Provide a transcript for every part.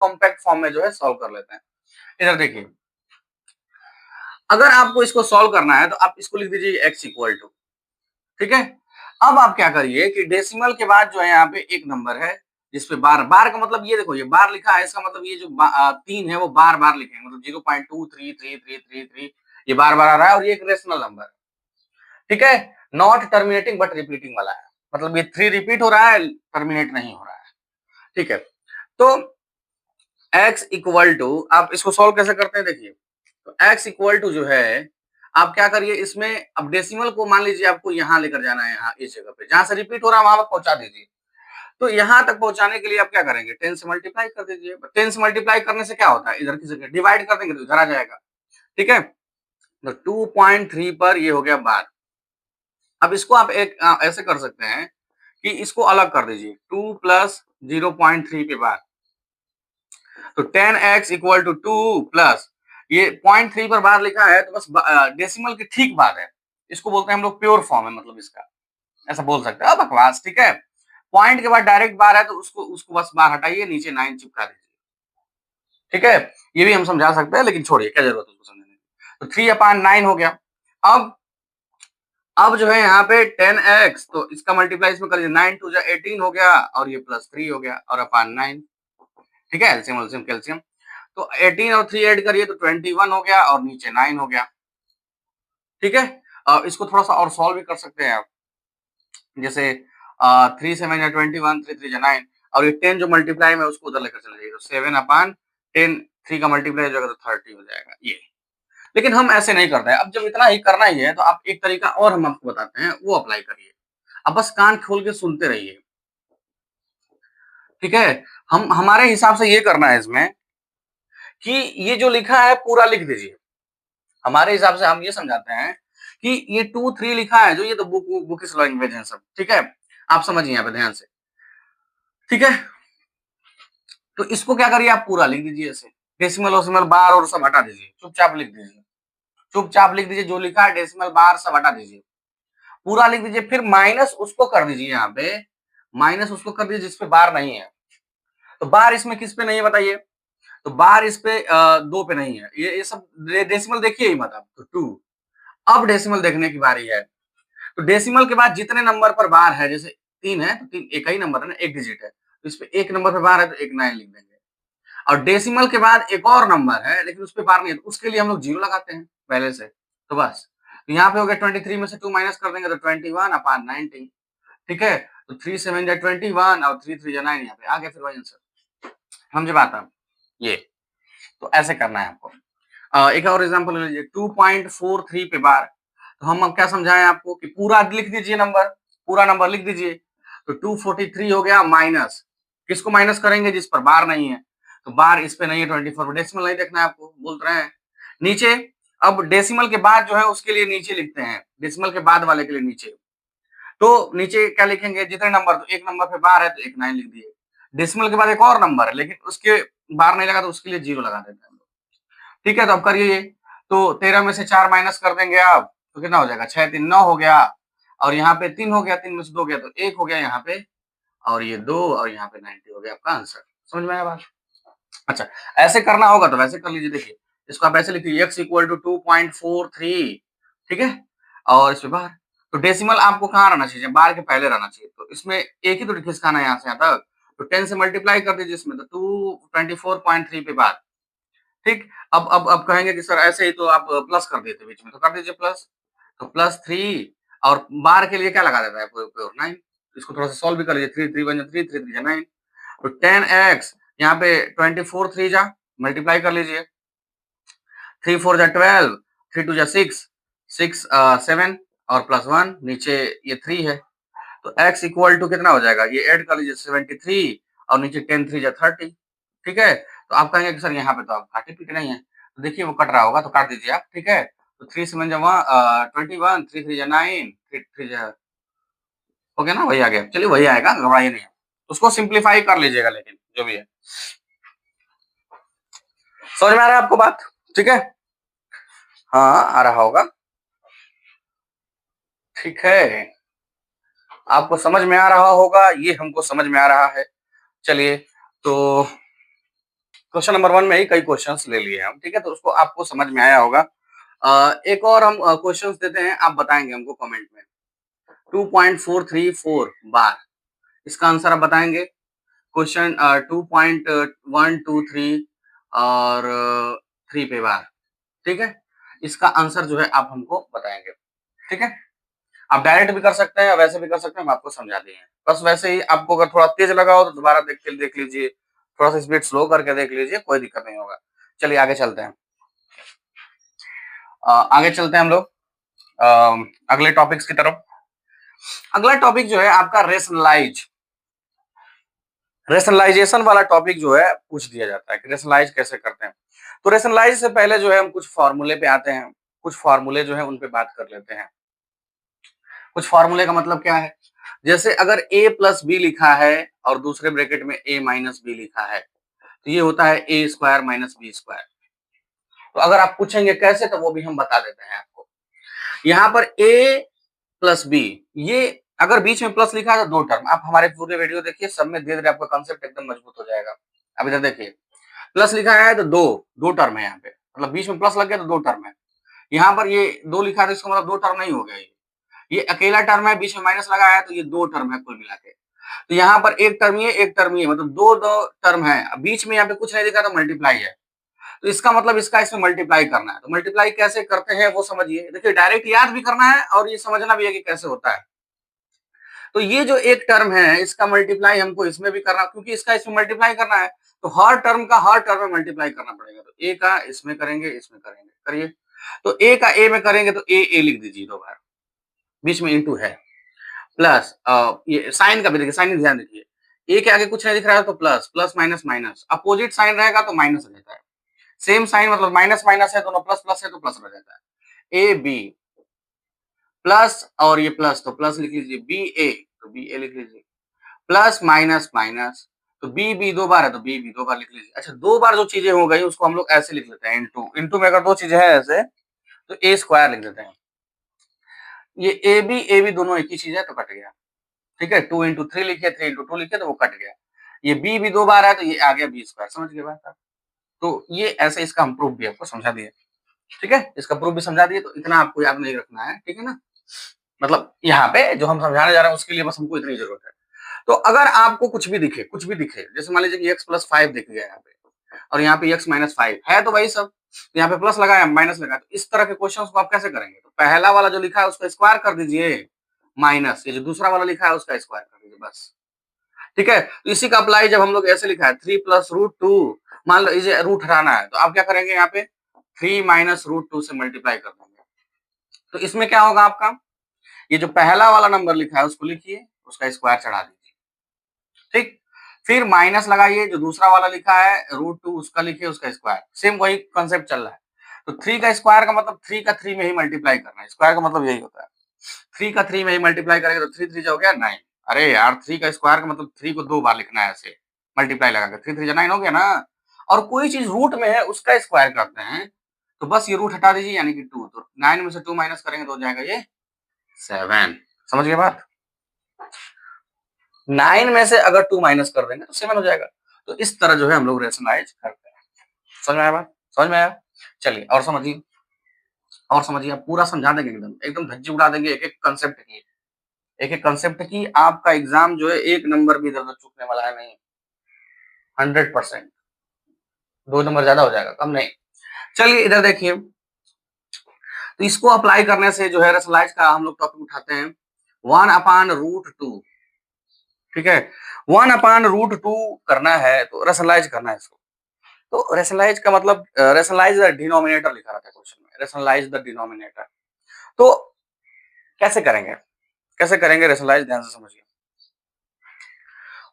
Compact form में जो है सॉल्व कर लेते हैं। इधर देखिए, अगर आपको इसको सॉल्व करना है तो आप इसको लिख दीजिए x इक्वल टू, ठीक है। अब आप क्या करिए कि डेसिमल के बाद जो है यहाँ पे एक नंबर है जिसपे बार, बार का मतलब ये देखो, ये बार लिखा है, इसका मतलब ये जो 3 है वो बार बार लिखेंगे, मतलब 0.233333 ये बार बार आ रहा है और ये एक रेशनल नंबर है, ठीक है। नॉट टर्मिनेटिंग बट रिपीटिंग वाला है, मतलब ये 3 रिपीट हो रहा है, टर्मिनेट नहीं हो रहा है, ठीक है। तो x इक्वल टू, आप इसको सॉल्व कैसे करते हैं देखिए, तो x इक्वल टू जो है, आप क्या करिए इसमें, अब डेसिमल को मान लीजिए आपको यहाँ लेकर जाना है, यहाँ इस जगह पे जहां से रिपीट हो रहा है वहां पर पहुंचा दीजिए। तो यहाँ तक पहुंचाने के लिए आप क्या करेंगे, 10 से मल्टीप्लाई कर दीजिए। 10 से मल्टीप्लाई करने से क्या होता है, इधर की जगह डिवाइड कर देंगे तो इधर आ जाएगा, ठीक है। तो 2.3 पर ये हो गया बार। अब इसको आप एक ऐसे कर सकते हैं कि इसको अलग कर दीजिए, 2 प्लस 0.3 पे बार, तो 10x इक्वल टू 2 प्लस ये 0.3 पर बार लिखा है तो बस डेसिमल की ठीक बात है, इसको बोलते हैं हम लोग प्योर फॉर्म है, मतलब इसका ऐसा बोल सकते हैं। अब बकवास, ठीक है। पॉइंट के बाद डायरेक्ट बार है तो उसको उसको बस बार हटाइए, नीचे 9 चिपका दीजिए, ठीक है। ये भी हम समझा सकते हैं लेकिन छोड़िए, क्या जरूरत है उसको समझने की। तो 3/9 हो गया। अब जो है यहाँ पे 10x, तो इसका मल्टीप्लाई इसमें कर लीजिए, 9 2 जा 18 हो गया और ये प्लस 3 हो गया और अपान 9, ठीक है। एलसीएम एलसीएम कैल्शियम, तो 18 और 3 ऐड करिए तो 21 हो गया और नीचे 9 हो गया, ठीक है। इसको थोड़ा सा और सॉल्व भी कर सकते हैं आप, जैसे 3 7 या 21, 3 3 या 9, और ये 10 जो मल्टीप्लाई में उसको उधर लेकर चले जाइए, तो 7/10, 3 का मल्टीप्लाई हो जाएगा तो 30 हो जाएगा ये। लेकिन हम ऐसे नहीं करते हैं, अब जब इतना ही करना ही है तो आप एक तरीका और हम आपको बताते हैं, वो अप्लाई करिए। अब बस कान खोल के सुनते रहिए, ठीक है। हम हमारे हिसाब से ये करना है इसमें कि ये जो लिखा है पूरा लिख दीजिए। हमारे हिसाब से हम ये समझाते हैं कि ये 2 3 लिखा है जो, ये तो बुकिश लैंग्वेज है सब, ठीक है। आप समझिए यहाँ पे ध्यान से, ठीक है। तो इसको क्या करिए, आप पूरा लिख दीजिए ऐसे, डेसिमल ओसिमल बार और सब हटा दीजिए, चुपचाप लिख दीजिए, चुपचाप लिख दीजिए, जो लिखा है डेसिमल बार सब हटा दीजिए, पूरा लिख दीजिए। फिर माइनस उसको कर दीजिए, यहाँ पे माइनस उसको कर दीजिए जिसपे बार नहीं है। तो बार इसमें किस पे नहीं है बताइए, तो बार इस पे 2 पे नहीं है, ये सब डेसिमल देखिए ही मत आप, तो 2। अब डेसिमल देखने की बारी है, तो डेसिमल के बाद जितने नंबर पर बार है, जैसे 3 है तो 3 एक ही नंबर है ना, एक डिजिट है, तो इस पे एक नंबर पे बार है तो एक 9 लिख देंगे। और डेसिमल के बाद एक और नंबर है लेकिन उस पे बार नहीं है, तो उसके लिए हम लोग 0 लगाते हैं पहले से, तो बस। तो यहाँ पे हो गया 23 में से 2 माइनस कर देंगे तो 21/90, ठीक है। तो 3 7 जा 21 और 3 3 जा 9, यहाँ पे आ गया फिर वही आंसर। समझे बात आप, ये तो ऐसे करना है आपको। एक और एग्जांपल ले लीजिए, 2.43 पे बार, तो हम अब क्या समझाएं आपको कि पूरा लिख दीजिए नंबर, पूरा नंबर लिख दीजिए। तो 243 हो गया माइनस, किसको माइनस करेंगे, जिस पर बार नहीं है, तो बार इस पे नहीं है 24, डेसिमल नहीं देखना है आपको, बोल रहे हैं नीचे। अब डेसिमल के बाद जो है उसके लिए नीचे लिखते हैं, डेसिमल के बाद वाले के लिए नीचे, तो नीचे क्या लिखेंगे, जितने नंबर, तो एक नंबर पे बार है तो एक 9 लिख दिए। डेसिमल के बाद एक और नंबर है लेकिन उसके बार नहीं लगा तो उसके लिए 0 लगा देते हैं, ठीक है। तो अब करिए ये, तो 13 में से 4 माइनस कर देंगे आप, तो कितना हो जाएगा, 6 3 9 हो गया, और यहाँ पे 3 हो गया, 3 में से 2 गया तो 1 हो गया यहाँ पे, और ये 2 और यहाँ पे 90 हो गया आपका आंसर। समझ में आया बात? अच्छा, ऐसे करना होगा तो वैसे कर लीजिए, देखिए इसको आप ऐसे लिखिए, x इक्वल टू 2.43, ठीक है। और इस पे बार, तो डेसिमल आपको कहाँ रहना चाहिए, बार के पहले रहना चाहिए, तो इसमें एक ही तो खिसकाना है यहाँ से यहाँ तक, तो 10 से मल्टीप्लाई कर दीजिए इसमें, तो 224.3 पे बार, ठीक। अब कहेंगे कि सर ऐसे ही तो आप प्लस कर देते बीच में, तो कर दीजिए प्लस, तो +3, और बार के लिए क्या लगा देता है, प्योर 9। इसको थोड़ा सा सॉल्व भी कर लीजिए, 3 3 1 3 3 3 9, तो 10x यहाँ पे 24 3 जा मल्टीप्लाई कर लीजिए, 3 4 जा 12, 3 2 जा 6, 6 7 और +1 नीचे ये 3 है, तो x इक्वल टू कितना हो जाएगा, ये ऐड कर लीजिए 73 और नीचे 10 3 जा 30, ठीक है। तो आप कहेंगे कि सर यहाँ पे तो आप काटे पीटे नहीं है, तो देखिए वो कट रहा होगा तो काट दीजिए आप, ठीक है। तो 3 7 जा 21, 3 3 जा 9, 3 3 जा, हो गया ना, वही आ गया, चलिए वही आएगा, घबराइए नहीं, उसको सिंप्लीफाई कर लीजिएगा, लेकिन जो भी है समझ में आ रहा है आपको बात, ठीक है। हाँ आ रहा होगा, ठीक है, आपको समझ में आ रहा होगा, ये हमको समझ में आ रहा है। चलिए, तो क्वेश्चन नंबर 1 में ही कई क्वेश्चंस ले लिए हम, ठीक है? तो उसको आपको समझ में आया होगा। एक और हम क्वेश्चंस देते हैं, आप बताएंगे हमको कमेंट में। 2.434 बार, इसका आंसर आप बताएंगे। क्वेश्चन 2.123 और 3 पे बार, ठीक है? इसका आंसर जो है आप हमको बताएंगे, ठीक है? आप डायरेक्ट भी कर सकते हैं, वैसे भी कर सकते हैं, हम आपको समझा दिए हैं। बस वैसे ही आपको अगर थोड़ा तेज लगा हो तो दोबारा देख लीजिए, थोड़ा सा स्पीड स्लो करके देख लीजिए, कोई दिक्कत नहीं होगा। चलिए आगे चलते हैं। आगे चलते हैं हम लोग अगले टॉपिक्स की तरफ। अगला टॉपिक जो है आपका रेशनलाइजेशन वाला टॉपिक जो है पूछ दिया जाता है कि रेशनलाइज कैसे करते हैं। तो रेशनलाइज से पहले जो है हम कुछ फॉर्मूले पे आते हैं, कुछ फॉर्मूले जो है उन पे बात कर लेते हैं। कुछ फॉर्मूले का मतलब क्या है, जैसे अगर a प्लस बी लिखा है और दूसरे ब्रैकेट में a माइनस बी लिखा है तो ये होता है a square minus B square. तो अगर आप पूछेंगे कैसे तो वो भी हम बता देते हैं आपको। यहाँ पर a प्लस बी, ये अगर बीच में प्लस लिखा है तो दो टर्म, आप हमारे पूरे वीडियो देखिए, सब में धीरे धीरे आपका कंसेप्ट एकदम मजबूत हो जाएगा। अब इधर देखिए, प्लस लिखा है तो दो दो टर्म है यहाँ पे, मतलब बीच में प्लस लग गया तो दो टर्म है। यहाँ पर ये दो लिखा है तो इसका मतलब दो टर्म नहीं हो गया, ये अकेला टर्म है, बीच में माइनस लगा है तो ये दो टर्म है कुल मिला के। तो यहाँ पर एक टर्म ये एक टर्म ये, मतलब दो दो टर्म है, बीच में यहाँ पे कुछ नहीं दिखा तो मल्टीप्लाई है। तो इसका मतलब इसका इसमें मल्टीप्लाई करना है। तो मल्टीप्लाई कैसे करते हैं वो समझिए। देखिए डायरेक्ट याद भी करना है और ये समझना भी है कि कैसे होता है। तो ये जो एक टर्म है इसका मल्टीप्लाई हमको इसमें भी करना, क्योंकि इसका इसमें मल्टीप्लाई करना है तो हर टर्म का हर टर्म में मल्टीप्लाई करना पड़ेगा। तो ए का इसमें करेंगे, इसमें करेंगे, करिए। तो ए का ए में करेंगे तो ए लिख दीजिए दो बार, बीच में इंटू है, प्लस ये साइन का भी देखिए, साइन ध्यान दीजिए, ए के आगे कुछ नहीं दिख रहा है तो plus, plus minus minus, opposite sign रहेगा तो माइनस रहता है, सेम साइन मतलब माइनस माइनस है, दोनों प्लस प्लस है तो प्लस रह जाता है। ए बी प्लस और ये प्लस तो प्लस लिख लीजिए, बी ए तो बी ए लिख लीजिए, प्लस माइनस माइनस तो बी बी दो बार है तो बी बी दो बार लिख लीजिए। अच्छा, दो बार जो चीजें हो गई उसको हम लोग ऐसे लिख लेते हैं, इनटू, इनटू में अगर दो चीजें हैं ऐसे तो ए स्क्वायर लिख देते हैं। ये ए बी दोनों एक ही चीज है तो कट गया, ठीक है। 2 into 3 लिखे, 3 into 2 लिखे तो वो कट गया। ये बी भी दो बार है तो ये आ गया बी स्क्वायर, समझ गए बात आप? तो ये ऐसे इसका हम प्रूफ भी आपको समझा दिए, ठीक है, इसका प्रूफ भी समझा दिए। तो इतना आपको याद नहीं रखना है, ठीक है ना, मतलब यहाँ पे जो हम समझाने जा रहे हैं उसके लिए बस हमको इतनी जरूरत है। तो अगर आपको कुछ भी दिखे, कुछ भी दिखे, जैसे मान लीजिए कि x प्लस 5 दिख गया यहाँ पे और यहाँ पे x माइनस 5 है तो वही सब, यहाँ पे प्लस लगाया माइनस लगाया, तो इस तरह के क्वेश्चन को आप कैसे करेंगे? तो पहला वाला जो लिखा है उसका स्क्वायर कर दीजिए, माइनस ये जो दूसरा वाला लिखा है उसका स्क्वायर कर दीजिए, बस, ठीक है। तो इसी का अप्लाई जब हम लोग ऐसे लिखा है 3 प्लस रूट टू, मान लो इसे रूट हटाना है तो आप क्या करेंगे, यहाँ पे 3 माइनस रूट टू से मल्टीप्लाई कर देंगे। तो इसमें क्या होगा आपका, ये जो पहला वाला नंबर लिखा है उसको लिखिए, उसका स्क्वायर चढ़ा दीजिए, ठीक। फिर माइनस लगाइए, जो दूसरा वाला लिखा है रूट टू उसका लिखिए, उसका स्क्वायर, सेम वही कंसेप्ट चल रहा है। तो 3 का स्क्वायर का मतलब 3 का 3 में ही मल्टीप्लाई करना है, स्क्वायर का मतलब यही होता है। 3 का 3 में ही मल्टीप्लाई करेंगे तो 3 3 हो गया 9। अरे यार, 3 का स्क्वायर का मतलब 3 को दो बार लिखना है ऐसे मल्टीप्लाई लगा के, 3 3 9 हो गया ना। और कोई चीज रूट में है उसका स्क्वायर करते हैं तो बस ये रूट हटा दीजिए, यानी कि 2, तो 9 में से 2 माइनस करेंगे तो हो जाएगा ये 7। समझ गए बात? 9 में से अगर 2 माइनस कर देंगे तो 7 हो जाएगा। तो इस तरह जो है हम लोग रेशनलाइज करते हैं। समझ में आया बात? समझ में आया? चलिए और समझिए, और समझिए, आप पूरा समझा देंगे, एकदम एकदम धज्जी उड़ा देंगे एक एक कंसेप्ट की, एक एक कंसेप्ट की। आपका एग्जाम जो है एक नंबर भी इधर उधर चूकने वाला है नहीं, 100%। 2 नंबर ज्यादा हो जाएगा, कम नहीं। चलिए इधर देखिए, तो इसको अप्लाई करने से जो है रेशनलाइज का हम लोग टॉपिक उठाते हैं 1/√2, ठीक है। 1/√2 करना है तो रेशनलाइज करना है इसको। तो रेशनलाइज का मतलब रेशनलाइज द डिनोमिनेटर लिखा रहता है क्वेश्चन में, रेशनलाइज द डिनोमिनेटर। तो कैसे करेंगे, कैसे करेंगे रेशनलाइज, ध्यान से समझिए।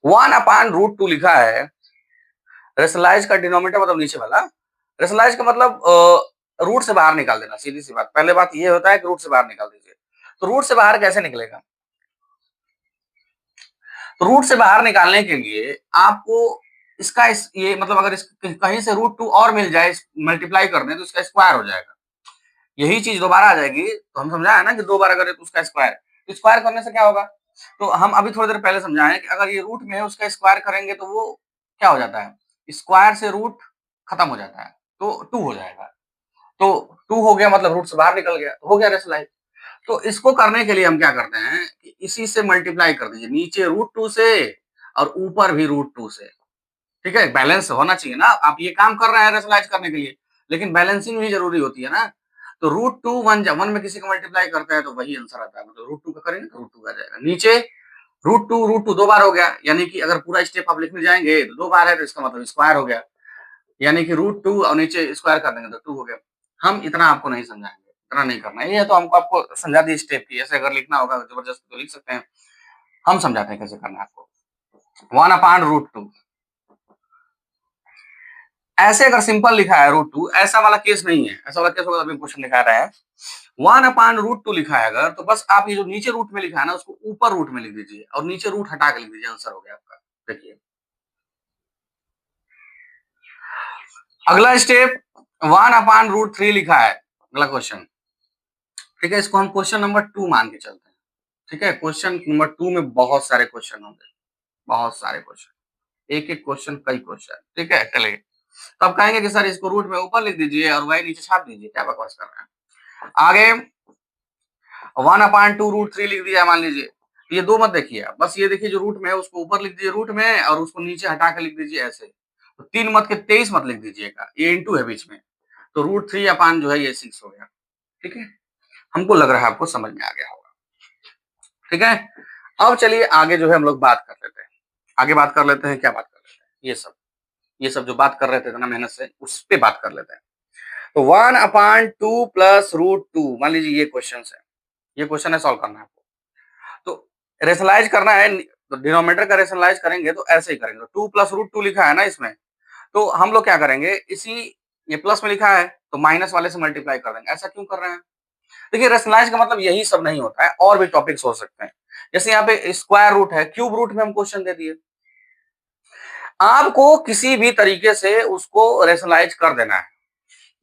1/√2 लिखा है, रेशनलाइज का डिनोमिनेटर मतलब नीचे वाला, रेशनलाइज का मतलब रूट से बाहर निकाल देना, सीधी सी बात। पहले बात ये होता है कि रूट से बाहर निकाल दीजिए। तो रूट से बाहर कैसे निकलेगा? तो रूट से बाहर निकालने के लिए आपको इसका ये मतलब अगर कहीं से √2 और मिल जाए मल्टीप्लाई करने तो इसका स्क्वायर हो जाएगा, यही चीज दोबारा आ जाएगी। तो हम समझाया ना कि दो बार अगर उसका स्क्वायर, तो स्क्वायर करने से क्या होगा, तो हम अभी थोड़ी देर पहले समझाए कि अगर ये रूट में है उसका स्क्वायर करेंगे तो वो क्या हो जाता है, स्क्वायर से रूट खत्म हो जाता है, तो 2 हो जाएगा। तो 2 हो गया मतलब रूट से बाहर निकल गया, तो हो गया रेशनलाइज। तो इसको करने के लिए हम क्या करते हैं कि इसी से मल्टीप्लाई कर दीजिए, नीचे √2 से और ऊपर भी √2 से। ठीक है, बैलेंस होना चाहिए ना, आप ये काम कर रहे हैं रेशनलाइज करने के लिए, लेकिन बैलेंसिंग भी जरूरी होती है ना। तो √2 1 में किसी को मल्टीप्लाई करते हैं तो वही आंसर आता है, मतलब √2 का करेंगे तो √2 आ जाएगा। नीचे √2 दो बार हो गया, यानी कि अगर पूरा स्टेप आप लिखने जाएंगे तो दो बार है, तो इसका मतलब स्क्वायर हो गया, यानी कि √2 और नीचे स्क्वायर कर देंगे तो 2 हो गया। हम इतना आपको नहीं समझाएंगे, इतना नहीं करना है, ये तो हमको आपको समझा दी स्टेप की, ऐसे अगर लिखना होगा जबरदस्ती तो लिख सकते हैं, हम समझाते हैं कैसे करना है आपको। 1/√2, ऐसे अगर सिंपल लिखा है √2, ऐसा वाला केस नहीं है, ऐसा वाला केस होगा अभी क्वेश्चन लिखा रहा है। 1/√2 लिखा है अगर, तो बस आप ये जो नीचे रूट में लिखा है ना उसको ऊपर रूट में लिख दीजिए और नीचे रूट हटा के लिख दीजिए, आंसर हो गया आपका। देखिए अगला स्टेप 1/√3 लिखा है, अगला क्वेश्चन। ठीक है, इसको हम क्वेश्चन नंबर 2 मान के चलते हैं। ठीक है, क्वेश्चन नंबर 2 में बहुत सारे क्वेश्चन होंगे, बहुत सारे क्वेश्चन, एक एक क्वेश्चन कई क्वेश्चन। ठीक है, चलिए, तो आप कहेंगे कि सर इसको रूट में ऊपर लिख दीजिए और वाई नीचे छाप दीजिए, क्या बकवास कर रहे हैं। आगे 1/√3 लिख दिया मान लीजिए, तो ये दो मत देखिए आप, बस ये देखिए जो रूट में है उसको ऊपर लिख दीजिए रूट में और उसको नीचे हटा के लिख दीजिए ऐसे। तो 3 मत के 23 मत लिख दीजिएगा, ये इंटू है बीच में, तो √3 अपान जो है ये 6 हो गया। ठीक है, हमको लग रहा है आपको समझ में आ गया होगा। ठीक है, अब चलिए आगे जो है हम लोग बात कर लेते हैं, आगे बात कर लेते हैं, क्या बात कर लेते हैं, ये सब जो बात कर रहे थे इतना मेहनत से, उस पे बात कर लेते हैं। तो 1/2 प्लस √2, मान लीजिए ये क्वेश्चन है, ये क्वेश्चन है, सॉल्व करना है आपको। तो रेशनलाइज करना है, तो डिनोमिनेटर का रेशनलाइज करेंगे तो ऐसे ही करेंगे, 2 प्लस √2 लिखा है ना इसमें, तो हम लोग क्या करेंगे, इसी ये प्लस में लिखा है तो माइनस वाले से मल्टीप्लाई कर देंगे। ऐसा क्यों कर रहे हैं? देखिए रेशनलाइज का मतलब यही सब नहीं होता है, और भी टॉपिक्स हो सकते हैं। जैसे यहाँ पे स्क्वायर रूट है, क्यूब रूट में हम क्वेश्चन दे दिए, आपको किसी भी तरीके से उसको रेशनलाइज कर देना है।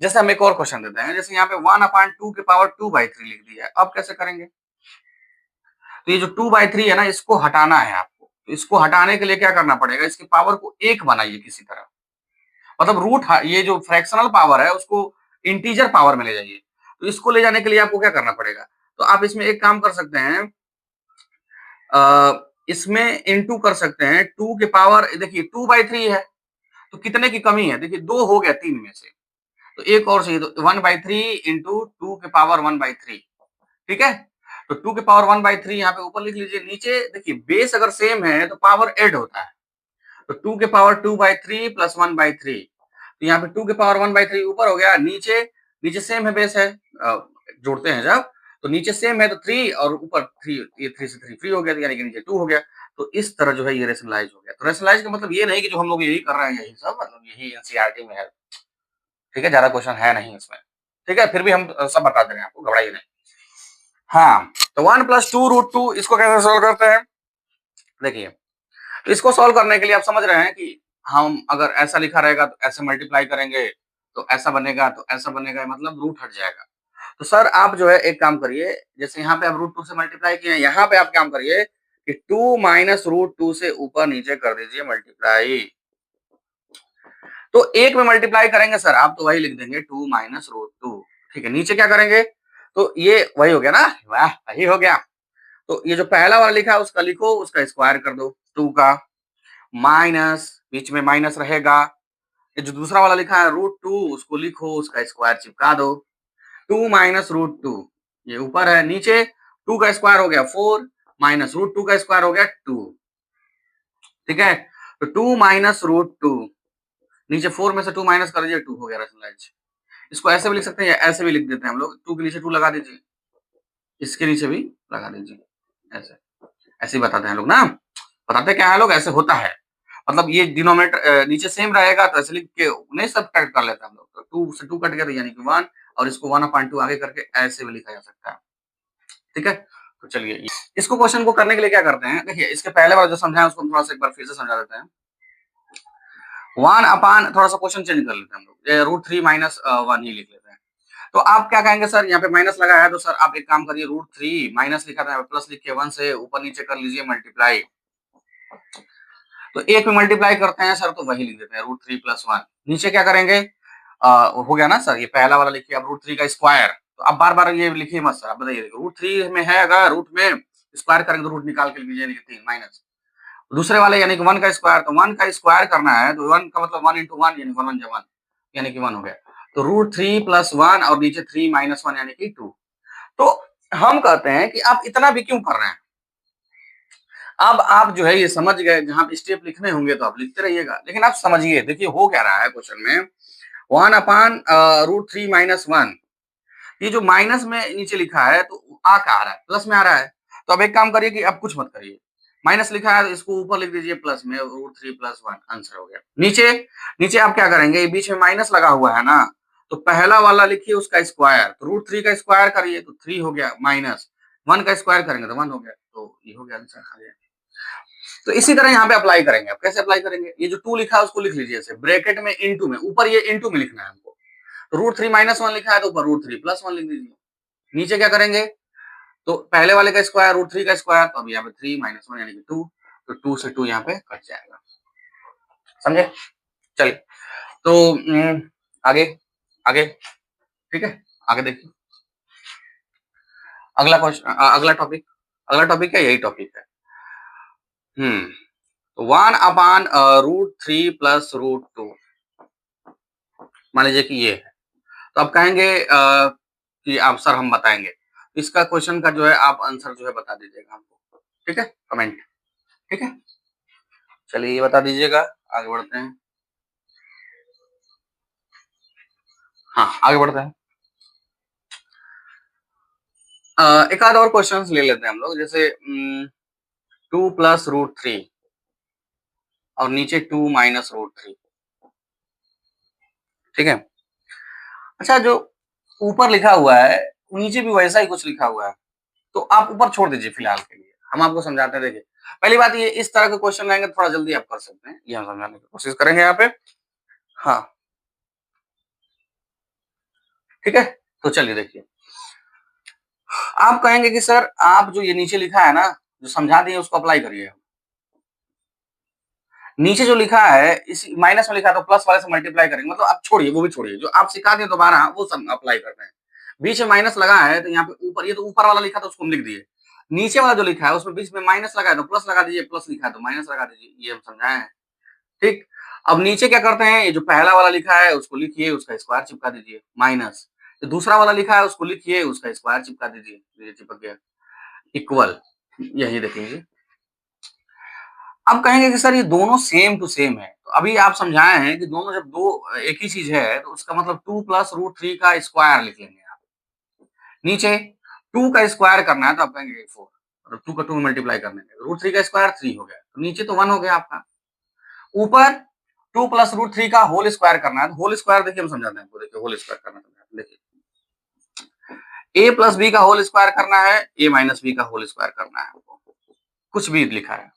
जैसे हम एक और क्वेश्चन देते हैं, जैसे यहाँ पे 1/2 के पावर 2/3 लिख दिया है, अब कैसे करेंगे? तो ये जो 2/3 है ना, इसको हटाना है आपको, तो इसको हटाने के लिए क्या करना पड़ेगा, इसकी पावर को 1 बनाइए किसी तरह, मतलब रूट ये जो फ्रैक्शनल पावर है उसको इंटीजर पावर में ले जाइए। तो इसको ले जाने के लिए आपको क्या करना पड़ेगा, तो आप इसमें एक काम कर सकते हैं, इसमें इनटू कर सकते हैं, 2 के पावर, देखिए 2/3 है, तो कितने की कमी है, देखिए 2 हो गया 3 में से, तो एक और चाहिए, तो 1/3 इंटू 2 के पावर 1/3। ठीक है, तो 2 के पावर 1/3 यहाँ पे ऊपर लिख लीजिए, नीचे देखिए बेस अगर सेम है तो पावर ऐड होता है, तो 2 के पावर 2/3 प्लस 1/3, तो यहाँ पे 2 के पावर 1/3 ऊपर हो गया, नीचे नीचे सेम है, बेस है, जोड़ते हैं जब, तो नीचे सेम है तो 3 और ऊपर 3, ये 3 से 3 फ्री हो गया, यानी कि नीचे 2 हो गया। तो इस तरह जो है ये रेशनलाइज हो गया। तो रेशनलाइज का मतलब ये नहीं कि जो हम लोग यही कर रहे हैं यही सब, मतलब यही एनसीईआरटी में है। ठीक है, ज्यादा क्वेश्चन है नहीं इसमें। ठीक है, फिर भी हम सब बता दे रहे हैं आपको, घबराइए नहीं। हाँ, तो 1 प्लस 2√2 इसको कैसे सोल्व करते हैं? देखिए, तो इसको सोल्व करने के लिए आप समझ रहे हैं कि हम अगर ऐसा लिखा रहेगा तो ऐसे मल्टीप्लाई करेंगे, तो ऐसा बनेगा, तो ऐसा बनेगा, मतलब रूट हट जाएगा। तो सर आप जो है एक काम करिए, जैसे यहाँ पे आप √2 से मल्टीप्लाई किए हैं, यहाँ पे आप काम करिए कि 2 माइनस √2 से ऊपर नीचे कर दीजिए मल्टीप्लाई। तो एक में मल्टीप्लाई करेंगे सर आप, तो वही लिख देंगे 2 माइनस √2। ठीक है, नीचे क्या करेंगे, तो ये वही हो गया ना, वाह वही हो गया। तो ये जो पहला वाला लिखा है उसका लिखो, उसका स्क्वायर कर दो 2 का, माइनस बीच में माइनस रहेगा, ये जो दूसरा वाला लिखा है √2 उसको लिखो, उसका स्क्वायर चिपका दो, 2 माइनस √2, ये ऊपर है, नीचे 2 का स्क्वायर हो गया 4 माइनस √2 का स्क्वायर हो गया 2। ठीक है, तो 2 माइनस √2, नीचे 4 में से 2 माइनस कर दीजिए, 2 हो गया रेशनलाइज। इसको ऐसे भी लिख सकते हैं या ऐसे भी लिख देते हैं हम लोग, 2 के नीचे 2 लगा दीजिए, इसके नीचे भी लगा दीजिए, ऐसे ऐसे ही बताते हैं लोग ना, बताते क्या है लोग, ऐसे होता है, मतलब ये डिनोमिनेटर नीचे सेम रहेगा तो ऐसे लिख के नहीं सब्ट्रैक्ट कर लेते हैं हम लोग, तो 2 से 2 कट गया तो यानी कि 1, और इसको 1/2 आगे करके ऐसे भी लिखा जा सकता है। ठीक है, तो चलिए इसको क्वेश्चन को करने के लिए क्या करते हैं, देखिए इसके पहले वाला जो समझाया उसको थोड़ा सा एक बार फिर से समझा देते हैं। 1 अपान, थोड़ा सा क्वेश्चन चेंज कर लेते हैं हम लोग, √3 माइनस 1 ही लिख लेते हैं। तो आप क्या कहेंगे सर, यहाँ पे माइनस लगा है, तो सर आप एक काम करिए, √3 माइनस लिखा था प्लस लिख के 1 से ऊपर नीचे कर लीजिए मल्टीप्लाई। तो एक में मल्टीप्लाई करते हैं सर तो वही लिख देते हैं √3 + 1। नीचे क्या करेंगे हो गया ना सर, ये पहला वाला लिखिए अब √3 का स्क्वायर। तो अब बार-बार ये लिखिए मत सर, आप बताइए √3 में है अगर रूट में स्क्वायर करेंगे तो रूट निकाल के लिख लीजिए यानी कि 3 माइनस। दूसरे वाले यानी कि 1 का स्क्वायर, तो 1 का स्क्वायर करना है तो 1 का मतलब 1 × 1 यानी 1 × 1 यानी कि 1 हो गया। तो √3 + 1 और नीचे 3 - 1 यानी कि 2। तो हम कहते हैं कि आप इतना भी क्यों कर रहे हैं? अब आप जो है ये समझ गए, जहाँ पे स्टेप लिखने होंगे तो आप लिखते रहिएगा। लेकिन आप समझिए, देखिए हो क्या रहा है क्वेश्चन में 1/√3 - 1, ये जो माइनस में नीचे लिखा है तो आ क्या आ रहा है? प्लस में आ रहा है। तो अब एक काम करिए कि अब कुछ मत करिए। माइनस लिखा है तो इसको ऊपर लिख दीजिए प्लस में, √3 + 1 आंसर हो गया। नीचे नीचे आप क्या करेंगे, बीच में माइनस लगा हुआ है ना, तो पहला वाला लिखिए उसका स्क्वायर, तो √3 का स्क्वायर करिए तो 3 हो गया, माइनस 1 का स्क्वायर करेंगे तो 1 हो गया। तो ये हो गया आंसर आ गया। तो इसी तरह यहाँ पे अप्लाई करेंगे। अब कैसे अप्लाई करेंगे, ये जो 2 लिखा है उसको लिख लीजिए ऐसे ब्रैकेट में इनटू में, ऊपर ये इनटू में लिखना है हमको। तो √3 - 1 लिखा है तो ऊपर √3 + 1 लिख दीजिए। नीचे क्या करेंगे, तो पहले वाले का स्क्वायर √3 का स्क्वायर, तो अब यहाँ पे 3 - 1 यानी कि 2, तो 2 से 2 यहाँ पे कट जाएगा। समझे? चलिए तो आगे आगे ठीक है, आगे देखिए अगला क्वेश्चन, अगला टॉपिक है, यही टॉपिक है। तो 1/√3 + √2 मान लीजिए कि ये है। तो आप कहेंगे कि आप सर हम बताएंगे। इसका क्वेश्चन का जो है आप आंसर जो है बता दीजिएगा हमको, ठीक है? कमेंट, ठीक है? चलिए ये बता दीजिएगा, आगे बढ़ते हैं। हाँ, आगे बढ़ते हैं। एक आध और क्वेश्चंस ले लेते हैं हम लोग, जैसे 2 + √3 और नीचे 2 - √3, ठीक है? अच्छा, जो ऊपर लिखा हुआ है नीचे भी वैसा ही कुछ लिखा हुआ है, तो आप ऊपर छोड़ दीजिए फिलहाल के लिए, हम आपको समझाते हैं। देखिए पहली बात, ये इस तरह के क्वेश्चन रहेंगे थोड़ा जल्दी आप कर सकते हैं, ये हम समझाने की कोशिश करेंगे यहाँ पे। हाँ, ठीक है? तो चलिए देखिए, आप कहेंगे कि सर आप जो ये नीचे लिखा है ना, जो समझा दिए उसको अप्लाई करिए। नीचे जो लिखा है इस माइनस में लिखा है तो प्लस वाले से मल्टीप्लाई करेंगे, मतलब आप छोड़िए, वो भी छोड़िए, जो आप सिखा दिए दोबारा वो सब अप्लाई करते हैं। बीच में माइनस लगा है तो यहाँ पे ऊपर, ये तो ऊपर वाला लिखा था उसको हम लिख दिए। नीचे वाला जो लिखा है उसमें बीच में माइनस लगा है तो प्लस लगा दीजिए, प्लस लिखा है तो माइनस लगा दीजिए, ये हम समझाए हैं। ठीक, अब नीचे क्या करते हैं, ये जो पहला वाला लिखा है उसको लिखिए, उसका स्क्वायर चिपका दीजिए, माइनस जो दूसरा वाला लिखा है उसको लिखिए, उसका स्क्वायर चिपका दीजिए, ये चिपक गया, इक्वल, यही देख लीजिए। अब कहेंगे कि सर ये दोनों सेम टू सेम है, तो अभी आप समझाए हैं कि दोनों जब दो एक ही चीज है तो उसका मतलब 2 + √3 का स्क्वायर लिख लेंगे आप। नीचे 2 का स्क्वायर करना है तो आप कहेंगे 4, मतलब 2 का 2 में मल्टीप्लाई करने में √3 का स्क्वायर 3 हो गया, तो नीचे तो 1 हो गया आपका। ऊपर 2 + √3 का होल स्क्वायर करना है, तो होल स्क्वायर देखिए हम समझाते हैं आपको, देखिए होल स्क्वायर करना है, देखिए a + b का होल स्क्वायर करना है, a - b का होल स्क्वायर करना है आपको, कुछ भी लिखा है।